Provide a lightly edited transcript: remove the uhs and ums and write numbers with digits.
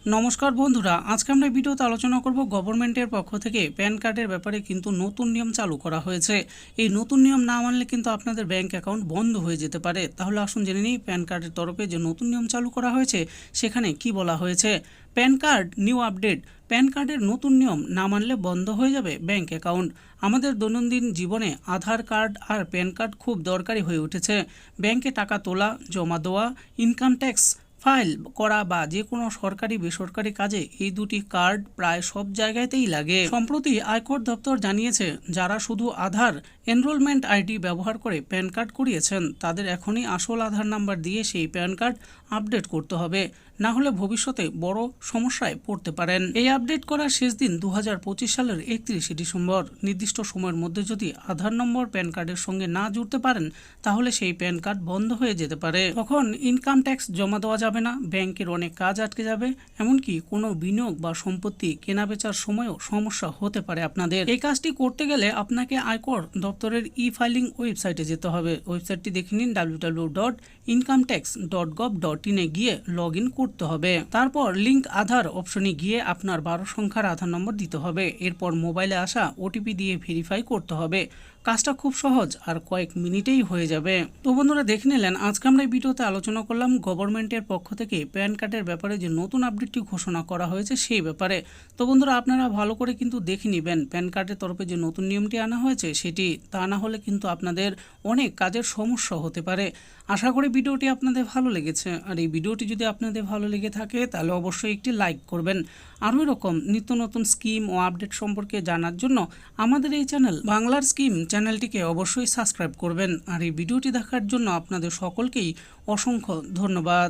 নমস্কার বন্ধুরা, আজকে আমরা ভিডিওতে আলোচনা করব গভর্নমেন্টের পক্ষ থেকে প্যান কার্ডের ব্যাপারে কিন্তু নতুন নিয়ম চালু করা হয়েছে। এই নতুন নিয়ম না মানলে কিন্তু আপনাদের ব্যাংক অ্যাকাউন্ট বন্ধ হয়ে যেতে পারে। তাহলে আসুন জেনে নিই প্যান কার্ডের তরফে যে নতুন নিয়ম চালু করা হয়েছে সেখানে কি বলা হয়েছে। Pan card new update. Pan কার্ডের নতুন নিয়ম না মানলে বন্ধ হয়ে যাবে ব্যাংক অ্যাকাউন্ট। আমাদের দৈনন্দিন জীবনে আধার কার্ড আর প্যান কার্ড খুব দরকারি হয়ে উঠেছে। ব্যাংকে টাকা তোলা, জমা দেওয়া, ইনকাম ট্যাক্স ফাইল করা বা যে কোনো সরকারি বেসরকারি কাজে এই দুটি কার্ড প্রায় সব জায়গাতেই লাগে। সম্প্রতি আয়কর দপ্তর জানিয়েছে, যারা শুধু আধার এনরোলমেন্ট আইডি ব্যবহার করে প্যান কার্ড করিয়েছেন তাদের এখনই আসল আধার নাম্বার দিয়ে সেই প্যান কার্ড আপডেট করতে হবে, না হলে ভবিষ্যতে বড় সমস্যায় পড়তে পারেন। এই আপডেট করার শেষ দিন 2025 সালের 31শে ডিসেম্বর। নির্দিষ্ট সময়ের মধ্যে যদি আধার নম্বর প্যান কার্ডের সঙ্গে না জুড়তে পারেন তাহলে সেই প্যান কার্ড বন্ধ হয়ে যেতে পারে। তখন ইনকাম ট্যাক্স জমা দেওয়া যাবে না, ব্যাংকের অনেক কাজ আটকে যাবে, এমনকি কোনো বিনিয়োগ বা সম্পত্তি কেনাবেচার সময়ও সমস্যা হতে পারে আপনাদের। এই কাজটি করতে গেলে আপনাকে আয়কর দপ্তরের ই ফাইলিং ওয়েবসাইটে যেতে হবে। ওয়েবসাইটটি দেখে নিন www.incometax.gov.in এ গিয়ে লগ ইন করতে হবে। তারপর লিঙ্ক আধার অপশনে গিয়ে আপনার 12 সংখ্যার আধার নম্বর দিতে হবে। এরপর মোবাইলে আসা ওটিপি দিয়ে ভেরিফাই করতে হবে। কাজটা খুব সহজ আর কয়েক মিনিটেই হয়ে যাবে। তো বন্ধুরা, দেখে নিলেন আজকে আমরা এই ভিডিওতে আলোচনা করলাম গভর্নমেন্টের পক্ষ থেকে প্যান কার্ডের ব্যাপারে যে নতুন আপডেটটি ঘোষণা করা হয়েছে সেই ব্যাপারে। তো বন্ধুরা, আপনারা ভালো করে কিন্তু দেখে নেবেন প্যান কার্ডের তরফে যে নতুন নিয়মটি আনা হয়েছে সেটি, তা না হলে কিন্তু আপনাদের অনেক কাজের সমস্যা হতে পারে। আশা করি ভিডিওটি আপনাদের ভালো লেগেছে। আর এই ভিডিওটি যদি আপনাদের ভালো লেগে থাকে তাহলে অবশ্যই একটি লাইক করবেন। আরও এরকম নিত্য নতুন স্কিম ও আপডেট সম্পর্কে জানার জন্য আমাদের এই চ্যানেল বাংলার স্কিম চ্যানেলটিকে অবশ্যই সাবস্ক্রাইব করবেন। আর এই ভিডিওটি দেখার জন্য আপনাদের সকলকেই অসংখ্য ধন্যবাদ।